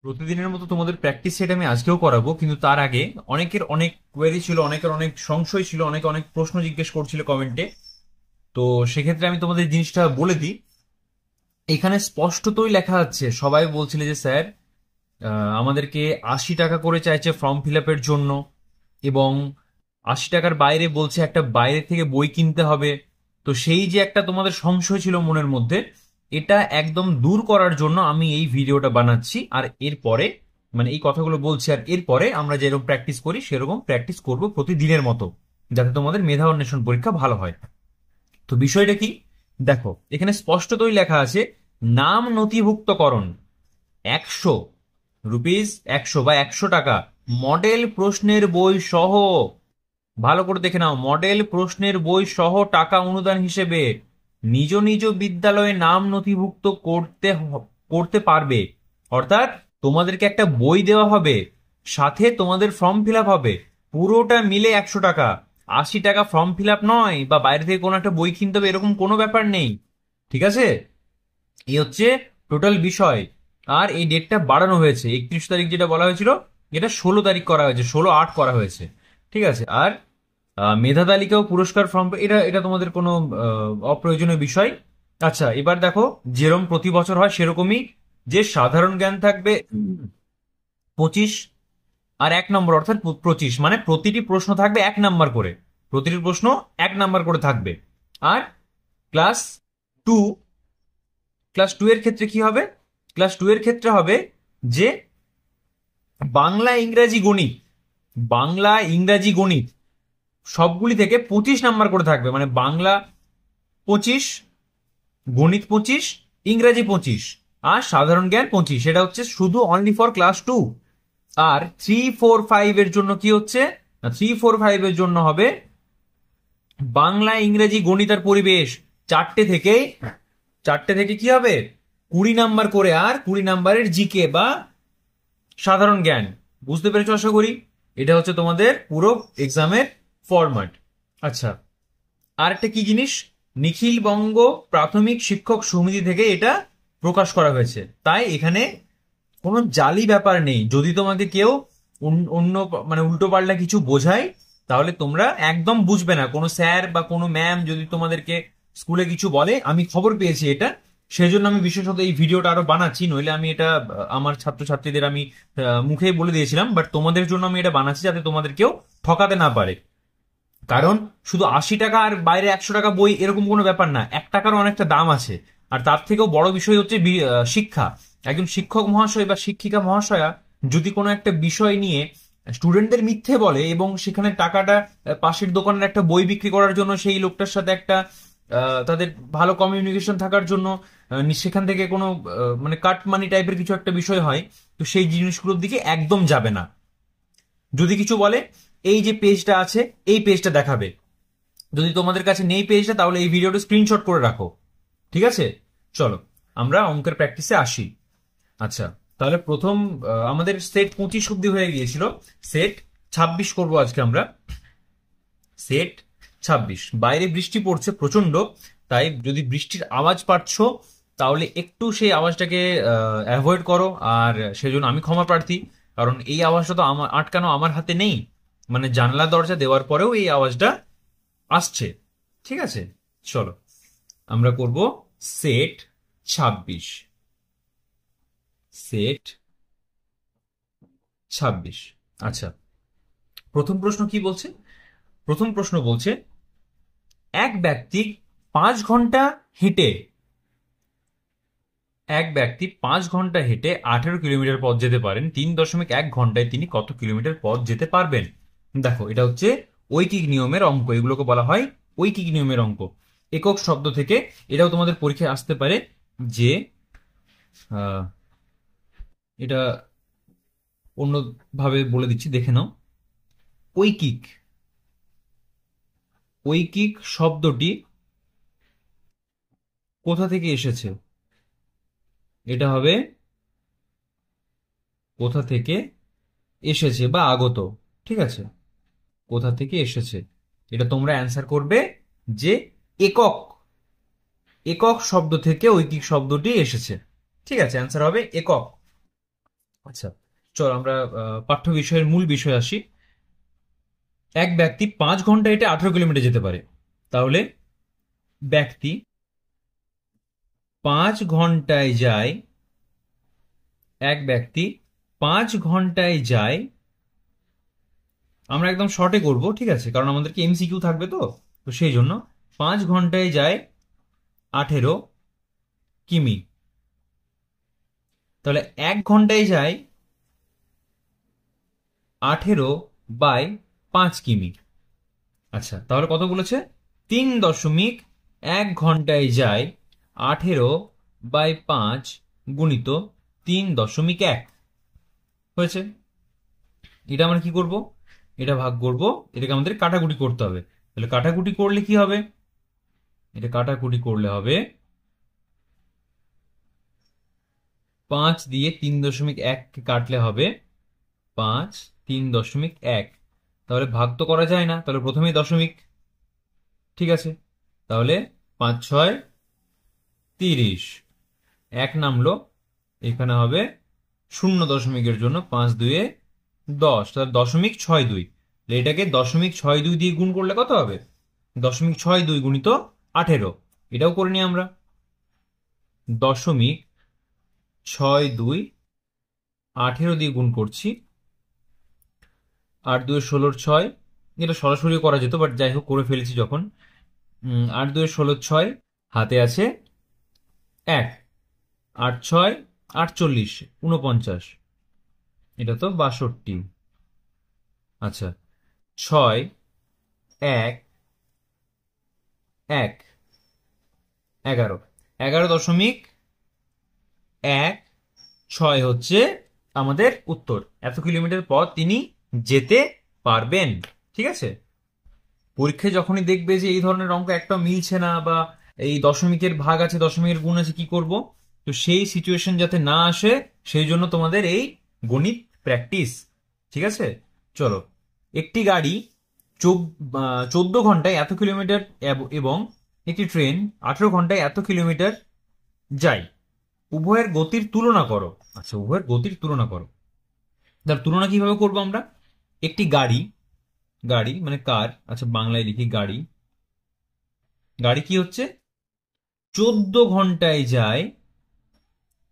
প্রতিদিনের মতো তোমাদের প্র্যাকটিস সেট আমি আজকেও করাবো, কিন্তু তার আগে অনেকের অনেক কোয়েরি ছিল, অনেকের অনেক সংশয় ছিল, অনেকে অনেক প্রশ্ন জিজ্ঞেস করছিল কমেন্টে। তো সেক্ষেত্রে আমি তোমাদের জিনিসটা বলে দিই। এখানে স্পষ্টতই লেখা আছে, সবাই বলছিল যে স্যার আমাদেরকে 80 টাকা করে চাইছে ফর্ম ফিল আপের জন্য, এবং 80 টাকার বাইরে বলছে একটা বাইরে থেকে বই কিনতে হবে। তো সেই যে একটা তোমাদের সংশয় ছিল মনের মধ্যে, এটা একদম দূর করার জন্য আমি এই ভিডিওটা বানাচ্ছি। আর এরপরে মানে এই কথাগুলো বলছি, আর এরপরে আমরা যেরকম প্র্যাকটিস করি সেরকম প্র্যাকটিস করব প্রতিদিনের মতো, যাতে তোমাদের মেধা অন্বেষণ পরীক্ষা ভালো হয়। তো বিষয়টা কি, দেখো এখানে স্পষ্টতই লেখা আছে, নাম নথিভুক্তকরণ 100 রুপিস, 100 বা 100 টাকা, মডেল প্রশ্নের বই সহ। ভালো করে দেখে নাও, মডেল প্রশ্নের বই সহ টাকা অনুদান হিসেবে নিজ নিজ বিদ্যালয়ে নাম নথিভুক্ত করতে পারবে। অর্থাৎ তোমাদেরকে একটা বই দেওয়া হবে, সাথে তোমাদের ফর্ম ফিল আপ হবে, পুরোটা মিলে 100 টাকা। 80 টাকা ফর্ম ফিল আপ নয়, বা বাইরে থেকে কোনো একটা বই কিনতে হবে এরকম কোনো ব্যাপার নেই। ঠিক আছে, এই হচ্ছে টোটাল বিষয়। আর এই ডেটটা বাড়ানো হয়েছে, 31 তারিখ যেটা বলা হয়েছিল, এটা 16 তারিখ করা হয়েছে, 16/8 করা হয়েছে। ঠিক আছে। আর মেধা তালিকা ও পুরস্কার ফর্ম, এটা এটা তোমাদের কোনো অপ্রয়োজনীয় বিষয়। আচ্ছা, এবার দেখো, যেরকম প্রতি বছর হয় সেরকমই, যে সাধারণ জ্ঞান থাকবে 25 আর 1 নম্বর, অর্থাৎ 25, মানে প্রতিটি প্রশ্ন থাকবে 1 নাম্বার করে, প্রতিটি প্রশ্ন 1 নাম্বার করে থাকবে। আর ক্লাস টু ক্লাস টু এর ক্ষেত্রে কি হবে, ক্লাস টু এর ক্ষেত্রে হবে যে বাংলা ইংরাজি গণিত, বাংলা ইংরাজি গণিত সবগুলি থেকে 25 নাম্বার করে থাকবে, মানে বাংলা 25, গণিত 25, ইংরাজি 25, আর সাধারণ জ্ঞান 25। সেটা হচ্ছে শুধু অনলি ফর ক্লাস টু। আর 3, 4, 5 এর জন্য কি হচ্ছে, 3, 4, 5 এর জন্য হবে বাংলা ইংরেজি গণিত আর পরিবেশ, চারটে থেকে চারটে থেকে কি হবে, 20 নাম্বার করে, আর 20 নাম্বারের জিকে বা সাধারণ জ্ঞান। বুঝতে পেরেছো আশা করি। এটা হচ্ছে তোমাদের পুরো এক্সামের ফরম্যাট। আচ্ছা, আর একটা কি জিনিস, নিখিল বঙ্গ প্রাথমিক শিক্ষক সমিতি থেকে এটা প্রকাশ করা হয়েছে, তাই এখানে কোনো জালি ব্যাপার নেই। যদি তোমাকে কেউ অন্য মানে উল্টো পাল্টা কিছু বোঝায়, তাহলে তোমরা একদম বুঝবে না। কোনো স্যার বা কোনো ম্যাম যদি তোমাদেরকে স্কুলে কিছু বলে, আমি খবর পেয়েছি এটা, সেজন্য আমি বিশেষত এই ভিডিওটা আরো বানাচ্ছি, নইলে আমি এটা আমার ছাত্রছাত্রীদের আমি মুখেই বলে দিয়েছিলাম, বাট তোমাদের জন্য আমি এটা বানাচ্ছি যাতে তোমাদের কেউ ঠকাতে না পারে। কারণ শুধু 80 টাকা আর বাইরে 100 টাকা বই এরকম কোনো ব্যাপার না, 1 টাকারও অনেকটা দাম আছে। আর তার থেকেও বড় বিষয় হচ্ছে শিক্ষা। একজন শিক্ষক মহাশয় বা শিক্ষিকা মহাশয়া যদি কোনো একটা বিষয় নিয়ে স্টুডেন্টদের মিথ্যে বলে, এবং সেখানে টাকাটা পাশের দোকানের একটা বই বিক্রি করার জন্য সেই লোকটার সাথে একটা তাদের ভালো কমিউনিকেশন থাকার জন্য সেখান থেকে কোনো মানে কাট মানি টাইপের কিছু একটা বিষয় হয়, তো সেই জিনিসগুলোর দিকে একদম যাবে না। যদি কিছু বলে, এই যে পেজটা আছে এই পেজটা দেখাবে, যদি তোমাদের কাছে নেই পেজটা, তাহলে এই ভিডিওটা স্ক্রিনশট করে রাখো। ঠিক আছে, চলো আমরা অঙ্কের প্র্যাকটিসে আসি। আচ্ছা, তাহলে প্রথম আমাদের সেট 25 অব্দি হয়ে গিয়েছিল, সেট 26 করব আজকে আমরা। সেট 26, বাইরে বৃষ্টি পড়ছে প্রচন্ড, তাই যদি বৃষ্টির আওয়াজ পাচ্ছ তাহলে একটু সেই আওয়াজটাকে অ্যাভয়েড করো। আর সেজন্য আমি ক্ষমা প্রার্থী, কারণ এই আওয়াজটা তো আমার আটকানো আমার হাতে নেই, মানে জানলা দরজা দেওয়ার পরেও এই আওয়াজটা আসছে। ঠিক আছে, চলো আমরা করব সেট 26। সেট 26। আচ্ছা, প্রথম প্রশ্ন কি বলছে, প্রথম প্রশ্ন বলছে এক ব্যক্তি 5 ঘন্টা হেঁটে এক ব্যক্তি 5 ঘন্টা হেঁটে 18 কিলোমিটার পথ যেতে পারেন, 3.1 ঘন্টায় তিনি কত কিলোমিটার পথ যেতে পারবেন। দেখো, এটা হচ্ছে ঐকিক নিয়মের অঙ্ক, এগুলোকে বলা হয় ঐকিক নিয়মের অঙ্ক। একক শব্দ থেকে এটাও তোমাদের পরীক্ষায় আসতে পারে, যে আহ, এটা অন্যভাবে বলে দিচ্ছি, দেখে নাও। ঐকিক, ঐকিক শব্দটি কোথা থেকে এসেছে, এটা হবে কোথা থেকে এসেছে বা আগত। ঠিক আছে, কোথা থেকে এসেছে, এটা তোমরা অ্যান্সার করবে যে একক, একক শব্দ থেকে ঐকিক শব্দটি এসেছে। ঠিক আছে, অ্যান্সার হবে একক। আচ্ছা, চল আমরা পাঠ্য বিষয়ের মূল বিষয় আসি। এক ব্যক্তি 5 ঘন্টা হেঁটে 18 কিলোমিটার যেতে পারে। তাহলে ব্যক্তি 5 ঘন্টায় যায়, এক ব্যক্তি 5 ঘন্টায় যায়, আমরা একদম শর্টে করব, ঠিক আছে, কারণ আমাদেরকে এমসিকিউ থাকবে তো। তো সেই জন্য 5 ঘন্টায় যায় 18 কিমি। তাহলে 1 ঘন্টায় যায় 18/5 কিমি। আচ্ছা, তাহলে কত বলেছে? 3.1 ঘন্টায় যায় 18/5 গুণিত 3.1 হয়েছে। এটা আমরা কি করব? এটা ভাগ করব, এটাকে আমাদের কাটাকুটি করতে হবে। তাহলে কাটাকুটি করলে কি হবে? এটা কাটাকুটি করলে হবে 5 দিয়ে 3.1 কাটলে হবে 5, 3.1। তাহলে ভাগ তো করা যায় না, তাহলে প্রথমেই দশমিক। ঠিক আছে, তাহলে 5 6 30, 1 নামলো, এখানে হবে 0.এর জন্য 5 2 10, তাহলে 0.62। এটাকে 0.62 দিয়ে গুণ করলে কত হবে? 0.62 গুণিত 18। এটাও করে নিই আমরা। 0.62 18 দিয়ে গুণ করছি, 8 2 16 6। এটা সরাসরি করা যেত, বাট যাই হোক করে ফেলেছি যখন। 8 2 16 6, হাতে আছে 1, 8 6 48, 49, এটা তো 62। আচ্ছা, 6 1 1 11, 11.16 হচ্ছে আমাদের উত্তর। এত কিলোমিটার পথ তিনি যেতে পারবেন। ঠিক আছে, পরীক্ষায় যখনই দেখবে যে এই ধরনের অঙ্ক একটা মিলছে না, বা এই দশমিকের ভাগ আছে, দশমিকের গুণ আছে, কি করব? তো সেই সিচুয়েশন যাতে না আসে, সেই জন্য তোমাদের এই গণিত প্র্যাকটিস। ঠিক আছে, চলো। একটি গাড়ি 14 ঘন্টায় এত কিলোমিটার এবং একটি ট্রেন 18 ঘন্টায় এত কিলোমিটার যায়। উভয়ের গতির তুলনা করো। আচ্ছা, উভয়ের গতির তুলনা করো। তার তুলনা কিভাবে করবো আমরা? একটি গাড়ি, গাড়ি মানে কার, আচ্ছা বাংলায় লিখি গাড়ি। গাড়ি কি হচ্ছে? 14 ঘন্টায় যায়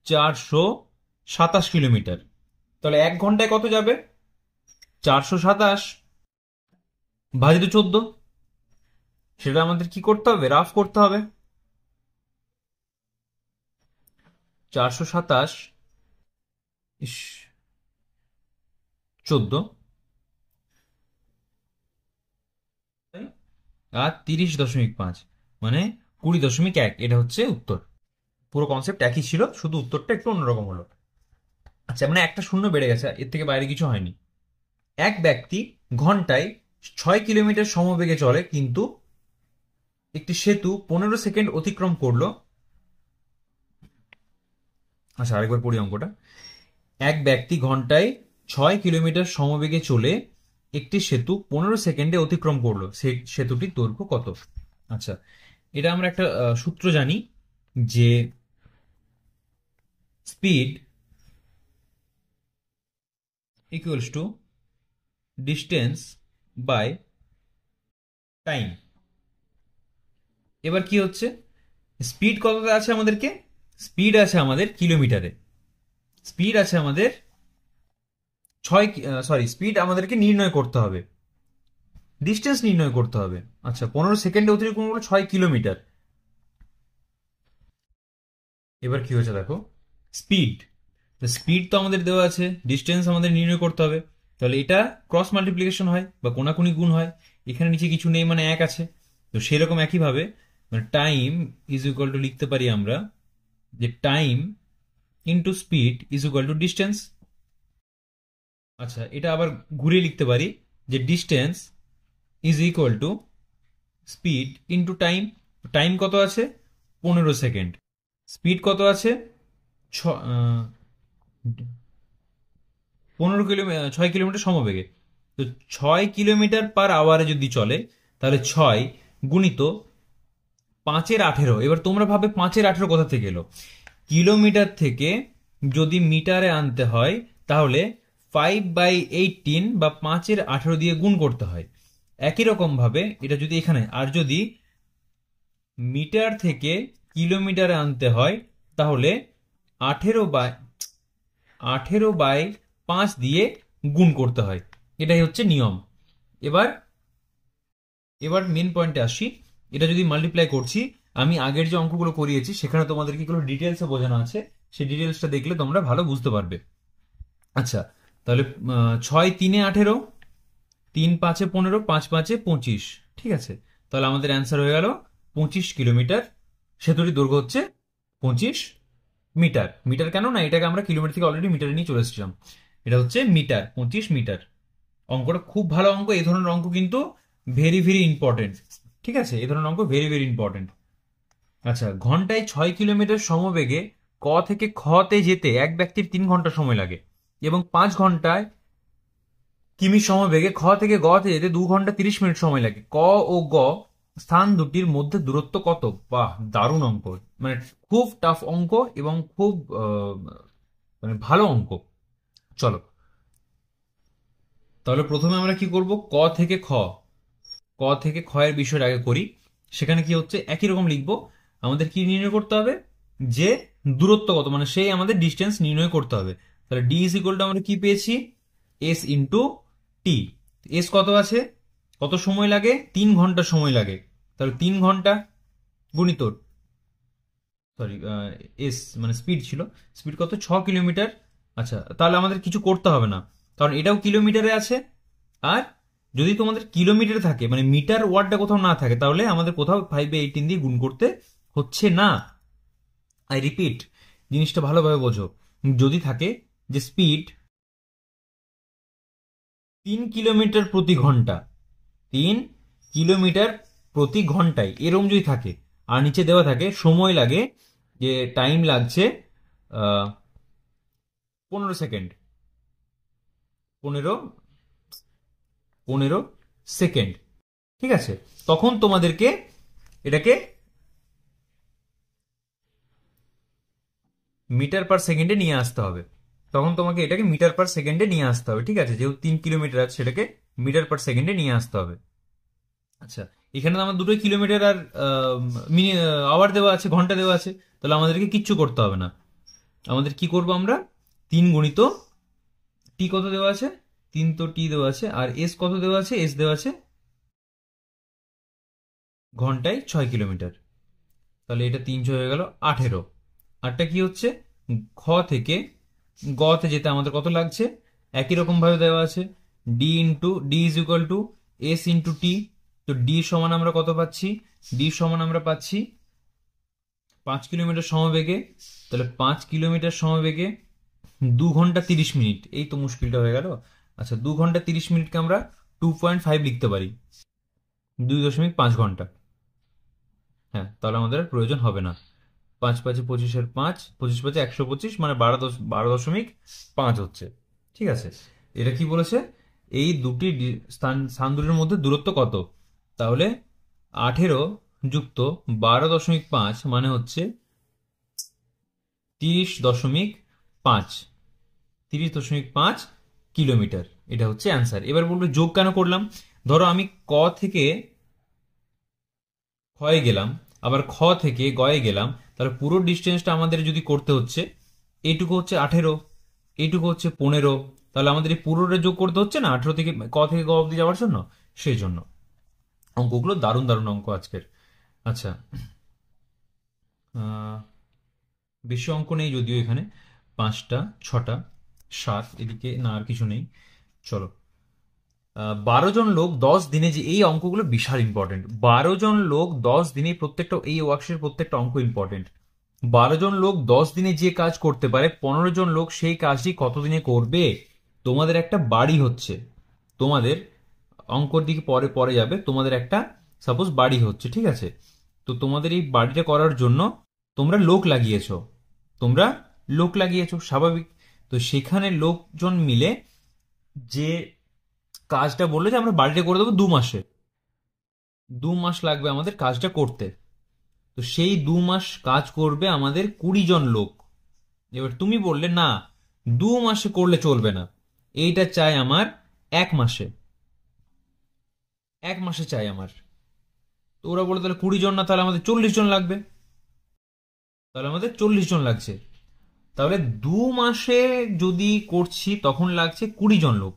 427 কিলোমিটার। তাহলে 1 ঘন্টায় কত যাবে? 427 ভাজিত 14। সেটা আমাদের কি করতে হবে? রাফ করতে হবে। 427 14 আর 30.5 মানে 20.1, এটা হচ্ছে উত্তর। পুরো কনসেপ্ট একই ছিল, শুধু উত্তরটা একটু অন্যরকম হলো। আচ্ছা, মানে একটা শূন্য বেড়ে গেছে, এর থেকে বাইরে কিছু হয়নি। এক ব্যক্তি ঘন্টায় 6 কিলোমিটার সমবেগে চলে, কিন্তু একটি সেতু 15 সেকেন্ড অতিক্রম করলো। আচ্ছা, আরেকবার পড়ি অঙ্কটা। এক ব্যক্তি ঘন্টায় 6 কিলোমিটার সমবেগে চলে একটি সেতু 15 সেকেন্ডে অতিক্রম করলো, সেই সেতুটির দৈর্ঘ্য কত? আচ্ছা, এটা আমরা একটা সূত্র জানি, যে speed equals to distance by time. এবার কি হচ্ছে? স্পিড কততে আছে আমাদেরকে? স্পিড আছে আমাদের কিলোমিটারে। স্পিড আছে আমাদের স্পিড আমাদেরকে নির্ণয় করতে হবে, ডিস্টেন্স নির্ণয় করতে হবে। আচ্ছা, 15 সেকেন্ডে অতিক্রম করলো 6 কিলোমিটার। এবার কি হয়েছে দেখো, স্পিড, স্পিড তো আমাদের দেওয়া আছে, ডিস্টেন্স আমাদের নির্ণয় করতে হবে। তাহলে এটা ক্রস মাল্টিপ্লিকেশন হয় বা কোনাকুনি গুণ হয়। এখানে নিচে কিছু নেই, মানে 1 আছে। তো সেরকম একইভাবে টাইম ইজ ইকুয়াল টু লিখতে পারি আমরা, যে time into speed is equal two distance. আচ্ছা, এটা আবার ঘুরিয়ে লিখতে পারি, যে distance is equal two speed into time. Time কত আছে? 15 সেকেন্ড। স্পিড কত আছে? 15 কিলোমিটার, 6 কিলোমিটার সমবেগে। তো 6 কিলোমিটার/আওয়ারে যদি চলে, তাহলে 6 গুণিত 5/18। এবার তোমরা ভাবে 5/18 কোথা থেকে এলো? কিলোমিটার থেকে যদি মিটারে আনতে হয়, তাহলে 5/18 বা 5-18 দিয়ে গুণ করতে হয়। একই রকম ভাবে এটা যদি এখানে, আর যদি মিটার থেকে কিলোমিটারে আনতে হয় তাহলে 18/5 দিয়ে গুণ করতে হয়। এটাই হচ্ছে নিয়ম। এবার এবার মেন পয়েন্টে আসি। এটা যদি মাল্টিপ্লাই করছি, আমি আগের যে অঙ্কগুলো করিয়েছি সেখানে তোমাদের কিগুলো ডিটেলসে বোঝানো আছে, সেই ডিটেলসটা দেখলে তোমরা ভালো বুঝতে পারবে। আচ্ছা, তাহলে 6-3-18, 3-5-15, 5-5-25, ঠিক আছে। তাহলে আমাদের অ্যান্সার হয়ে গেল 25 কিলোমিটার। সেতুটির দৈর্ঘ্য হচ্ছে 25 মিটার। মিটার কেন না, এটাকে আমরা কিলোমিটার থেকে অলরেডি মিটারে নিয়ে চলে এসেছিলাম। এটা হচ্ছে মিটার, 25 মিটার। অঙ্কটা খুব ভালো অঙ্ক। এই ধরনের অঙ্ক কিন্তু ভেরি ভেরি ইম্পর্টেন্ট, ঠিক আছে। এই ধরনের অঙ্ক ভেরি ভেরি ইম্পর্টেন্ট। আচ্ছা, ঘন্টায় 6 কিলোমিটার সমবেগে ক থেকে খতে যেতে এক ব্যক্তির 3 ঘন্টা সময় লাগে, এবং 5 ঘন্টায় কিমি সমবেগে খ থেকে গতে যেতে 2 ঘন্টা 30 মিনিট সময় লাগে। ক ও গ স্থান দুটির মধ্যে দূরত্ব কত? বাহ, দারুণ অঙ্ক। মানে খুব টাফ অঙ্ক এবং খুব মানে ভালো অঙ্ক। চলো, তাহলে প্রথমে আমরা কি করব, ক থেকে খ এর বিষয়টা আগে করি। সেখানে কি হচ্ছে, একই রকম লিখবো। আমাদের কি নির্ণয় করতে হবে, যে দূরত্ব কত, মানে সেই আমাদের ডিস্টেন্স নির্ণয় করতে হবে। তাহলে ডি ইজ ইকুয়াল টু আমরা কি পেয়েছি, এস ইন্টু টি। এস কত আছে, কত সময় লাগে, 3 ঘন্টা সময় লাগে। তাহলে 3 ঘন্টা গুণিত, সরি, এস মানে স্পিড ছিল, স্পিড কত, 6 কিলোমিটার। আচ্ছা, তাহলে আমাদের কিছু করতে হবে না, কারণ এটাও কিলোমিটারে আছে। আর যদি তোমাদের কিলোমিটারে থাকে, মানে মিটার ওয়ার্ডটা কোথাও না থাকে, তাহলে আমাদের কোথাও 5/18 দিয়ে গুণ করতে হচ্ছে না। আই রিপিট, জিনিসটা ভালোভাবে বোঝো। যদি থাকে যে স্পিড 3 কিলোমিটার প্রতি ঘন্টা, 3 কিলোমিটার প্রতি ঘন্টায়, এরম যদি থাকে, আর নিচে দেওয়া থাকে সময় লাগে, যে টাইম লাগছে 15 সেকেন্ড, 15 সেকেন্ড, ঠিক আছে, তখন তোমাদেরকে এটাকে মিটার পার সেকেন্ডে নিয়ে আসতে হবে। তখন তোমাকে এটাকে মিটার পার সেকেন্ডে নিয়ে আসতে হবে, ঠিক আছে। যেহেতু 3 কিলোমিটার আছে, সেটাকে মিটার পার সেকেন্ডে নিয়ে আসতে হবে। আচ্ছা, এখানে তো আমার দুটোই কিলোমিটার আর আওয়ার দেওয়া আছে, ঘন্টা দেওয়া আছে, তাহলে আমাদেরকে কিচ্ছু করতে হবে না। আমাদের কি করব, আমরা 3 গুণিত টি কত দেওয়া আছে, 3 তো টি দেওয়া আছে, আর এস কত দেওয়া আছে, এস দেওয়া আছে ঘন্টায় 6 কিলোমিটার। তাহলে এটা 300 হয়ে গেল 18। আরটা কি হচ্ছে, খ থেকে গতে যেতে আমাদের কত লাগছে, একই রকম ভাবে দেওয়া আছে, D is equal to S into T. তো ডি সমান আমরা কত পাচ্ছি, ডি সমান আমরা পাচ্ছি 5 কিলোমিটার সমবেগে। তাহলে 5 কিলোমিটার সমবেগে 2 ঘন্টা 30 মিনিট, এই তো মুশকিলটা হয়ে গেল। আচ্ছা, 2 ঘন্টা 30 মিনিটকে আমরা 2.5 লিখতে পারি, 2.5 ঘন্টা। হ্যাঁ, তাহলে আমাদের আর প্রয়োজন হবে না। 5-5-25-5, 25-5-125, মানে 12.5 হচ্ছে, ঠিক আছে। এটা কি বলেছে, এই দুটি স্থান দুটির মধ্যে দূরত্ব কত। তাহলে 18 যুক্ত 12.5 মানে হচ্ছে 30.5, 30.5 কিলোমিটার। এটা হচ্ছে অ্যান্সার। এবার বলবো যোগ কেন করলাম। ধরো আমি ক থেকে ক্ষয়ে গেলাম, আবার খ থেকে গয়ে গেলাম, তাহলে পুরো ডিস্টেন্সটা আমাদের যদি করতে হচ্ছে, এইটুকু হচ্ছে 18, এইটুকু হচ্ছে 15, তাহলে আমাদের এই পুরোটা যোগ করতে হচ্ছে না 18 থেকে ক থেকে গ অব্দি যাওয়ার জন্য। সেই জন্য অঙ্কগুলো দারুণ দারুণ অঙ্ক আজকের। আচ্ছা, বেশি অঙ্ক নেই যদিও, এখানে 5টা 6টা 7, এদিকে না আর কিছু নেই। চলো, 12 জন লোক 10 দিনে, যে এই অঙ্কগুলো বিশাল ইম্পর্টেন্ট। 12 জন লোক 10 দিনে, প্রত্যেকটা এই ওয়ার্কশের প্রত্যেকটা অঙ্ক ইম্পর্টেন্ট। 12 জন লোক 10 দিনে যে কাজ করতে পারে, 15 জন লোক সেই কাজটি কতদিনে করবে। তোমাদের একটা বাড়ি হচ্ছে, তোমাদের অঙ্কর দিকে পরে পরে যাবে, তোমাদের একটা সাপোজ বাড়ি হচ্ছে, ঠিক আছে। তো তোমাদের এই বাড়িটা করার জন্য তোমরা তোমরা লোক লাগিয়েছো, স্বাভাবিক। তো সেখানে লোকজন মিলে যে কাজটা বললো যে আমরা বাড়িটা করে দেবো 2 মাসে, 2 মাস লাগবে আমাদের কাজটা করতে। তো সেই 2 মাস কাজ করবে আমাদের 20 জন লোক। এবার তুমি বললে না, 2 মাসে করলে চলবে না, এইটা চাই আমার 1 মাসে, 1 মাসে চাই আমার। তো ওরা বলে তাহলে 20 জন না, তাহলে আমাদের 40 জন লাগবে, তাহলে আমাদের 40 জন লাগছে। তাহলে 2 মাসে যদি করছি তখন লাগছে 20 জন লোক,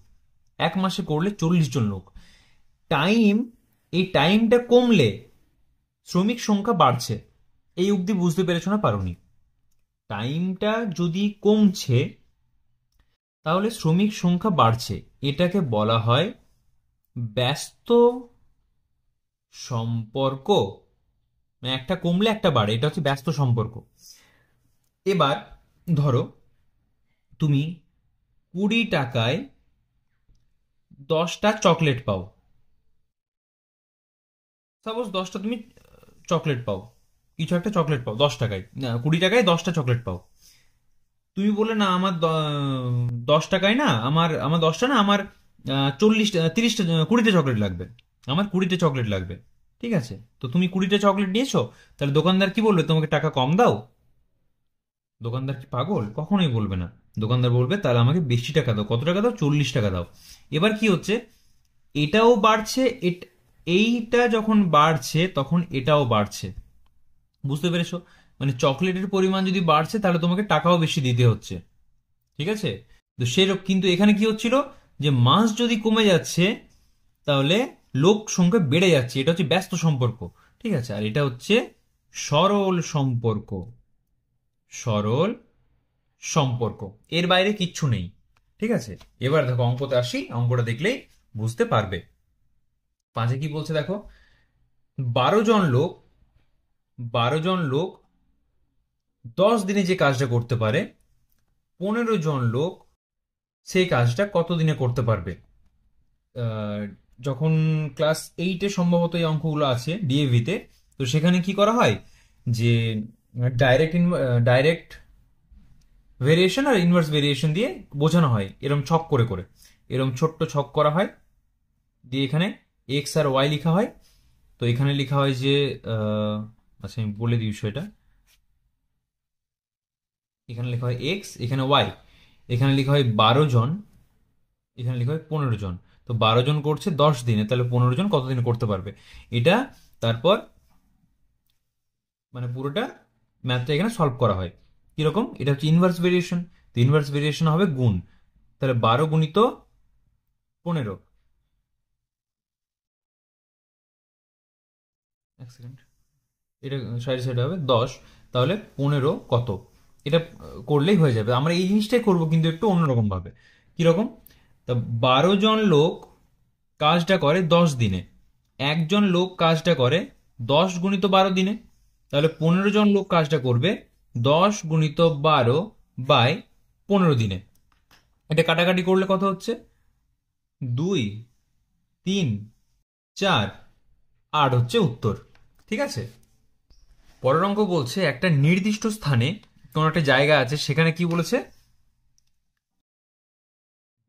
1 মাসে করলে 40 জন লোক। টাইম, এই টাইমটা কমলে শ্রমিক সংখ্যা বাড়ছে। এই অবধি বুঝতে পেরেছো না পারোনি? টাইমটা যদি কমছে তাহলে শ্রমিক সংখ্যা বাড়ছে, এটাকে বলা হয় ব্যস্ত সম্পর্ক। মানে একটা কমলে একটা বাড়ে, এটা হচ্ছে ব্যস্ত সম্পর্ক। এবার ধরো তুমি 20 টাকায় 10টা চকলেট পাও, সাপোজ 10টা তুমি চকলেট পাও, কিছু একটা চকলেট পাও 10 টাকায়, না 20 টাকায় 10টা চকলেট পাও। তুমি বলে না আমার 10 টাকায় না, আমার আমার 10টা না, আমার 40, 30টা, 20টা চকলেট লাগবে, আমার 20টা চকলেট লাগবে। ঠিক আছে, তো তুমি 20টা চকলেট নিয়েছো, তাহলে দোকানদার কি বলবে? তোমাকে টাকা কম দাও। দোকানদার কি পাগল? কখনোই বলবে না। দোকানদার বলবে তাহলে আমাকে বেশি টাকা দাও। কত টাকা দাও? 40 টাকা দাও। এবার কি হচ্ছে, এটাও বাড়ছে, এইটা যখন বাড়ছে তখন এটাও বাড়ছে। বুঝতে পেরেছো? মানে চকলেটের পরিমাণ যদি বাড়ছে তাহলে তোমাকে টাকাও বেশি দিতে হচ্ছে। ঠিক আছে, তো সেরকম কিন্তু এখানে কি হচ্ছিল, যে মাস যদি কমে যাচ্ছে তাহলে লোক সংখ্যা বেড়ে যাচ্ছে, এটা হচ্ছে ব্যস্ত সম্পর্ক। ঠিক আছে, আর এটা হচ্ছে সরল সম্পর্ক। সরল সম্পর্ক, এর বাইরে কিচ্ছু নেই। ঠিক আছে, এবার দেখো অঙ্কতে আসি, অঙ্কটা দেখলেই বুঝতে পারবে। 5-এ কি বলছে দেখো, 12 জন লোক, 12 জন লোক 10 দিনে যে কাজটা করতে পারে, 15 জন লোক সেই কাজটা কত দিনে করতে পারবে? আহ, যখন ক্লাস 8-এ সম্ভবত এই অঙ্কগুলো আছে ডিএভিতে, তো সেখানে কি করা হয় যে ডাইরেক্ট ডাইরেক্ট ভেরিয়েশন আর ইনভার্স ভেরিয়েশন দিয়ে বোঝানো হয়, এরম ছক করে করে, এরম ছোট্ট ছক করা হয়, দিয়ে এখানে এক্স আর ওয়াই লেখা হয়। তো এখানে লেখা হয় যে আচ্ছা আমি বলে দিই বিষয়টা, এখানে লেখা হয় এক্স, এখানে ওয়াই, এখানে লেখা হয় 12 জন, এখানে লেখা হয় 15 জন। তো 12 জন করছে 10 দিনে, তাহলে 15 জন কত দিনে করতে পারবে এটা। তারপর মানে পুরোটা ম্যাথটা এখানে সলভ করা হয়। কিরকম? এটা হচ্ছে ইনভার্স ভেরিয়েশন, তো ইনভার্স ভেরিয়েশন হবে গুণ, তাহলে 12 গুণিত 15, এক সেকেন্ড, এটা সাইডে সাইডে হবে 10, তাহলে 15 কত, এটা করলেই হয়ে যাবে। আমরা এই জিনিসটাই করব কিন্তু একটু অন্যরকম ভাবে। কিরকম? তা 12 জন লোক কাজটা করে 10 দিনে, একজন লোক কাজটা করে 10 গুণিত 12 দিনে, তাহলে 15 জন লোক কাজটা করবে 10 গুণিত 12/15 দিনে। এটা কাটাকাটি করলে কত হচ্ছে? 2, 3, 4, 8 হচ্ছে উত্তর। ঠিক আছে, পরের অঙ্ক বলছে একটা নির্দিষ্ট স্থানে কোন একটা জায়গা আছে, সেখানে কি বলেছে,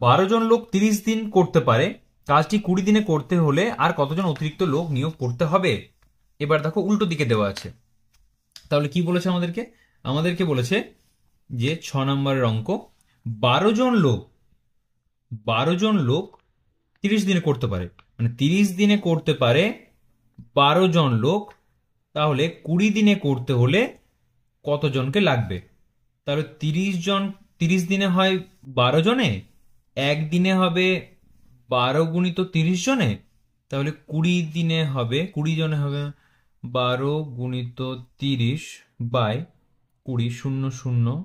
12 জন লোক 30 দিন করতে পারে, কাজটি 20 দিনে করতে হলে আর কতজন অতিরিক্ত লোক নিয়োগ করতে হবে? এবার দেখো উল্টো দিকে দেওয়া আছে, তাহলে কি বলেছে আমাদেরকে? আমাদেরকে বলেছে যে 6 নম্বরের অঙ্ক, 12 জন লোক, 12 জন লোক 30 দিনে করতে পারে, মানে 30 দিনে করতে পারে 12 জন লোক, তাহলে 20 দিনে করতে হলে কতজনকে লাগবে? তাহলে 30 জন, 30 দিনে হয় 12 জনে, একদিনে হবে 12 গুণিত 30 জনে, তাহলে 20 দিনে হবে 20 জনে হবে 12 গুণিত 30/20, 0, 0,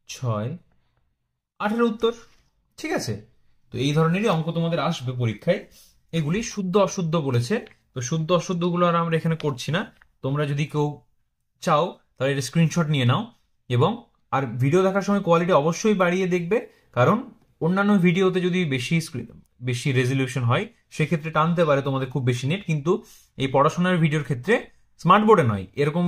6, 18 উত্তর। ঠিক আছে, তো এই ধরনেরই অঙ্ক তোমাদের আসবে পরীক্ষায়। এগুলি শুদ্ধ অশুদ্ধ বলেছে, তো শুদ্ধ অশুদ্ধ গুলো আর আমরা এখানে করছি না। তোমরা যদি কেউ চাও তাহলে এটা স্ক্রিনশট নিয়ে নাও, এবং আর ভিডিও দেখার সময় কোয়ালিটি অবশ্যই বাড়িয়ে দেখবে, কারণ অন্যান্য ভিডিওতে যদি বেশি বেশি রেজলিউশন হয় সেক্ষেত্রে টানতে পারে তোমাদের খুব বেশি নেট, কিন্তু এই পড়াশোনার ভিডিওর ক্ষেত্রে স্মার্ট বোর্ডে নয়, এরকম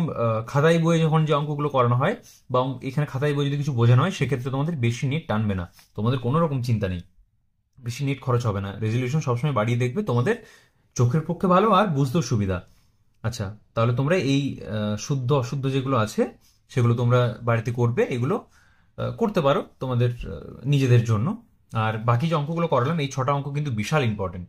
খাতায় বইয়ে যখন যে অঙ্কগুলো করানো হয় বা এখানে খাতায় বই যদি কিছু বোঝানো হয় সেক্ষেত্রে তোমাদের বেশি নেট টানবে না, তোমাদের কোনো রকম চিন্তা নেই, বেশি নেট খরচ হবে না। রেজলিউশন সবসময় বাড়িয়ে দেখবে, তোমাদের চোখের পক্ষে ভালো আর বুঝতেও সুবিধা। আচ্ছা, তাহলে তোমরা এই শুদ্ধ অশুদ্ধ যেগুলো আছে সেগুলো তোমরা বাড়িতে করবে, এগুলো করতে পারো তোমাদের নিজেদের জন্য। আর বাকি যে অঙ্কগুলো করালাম, এই 6টা অঙ্ক কিন্তু বিশাল ইম্পর্টেন্ট।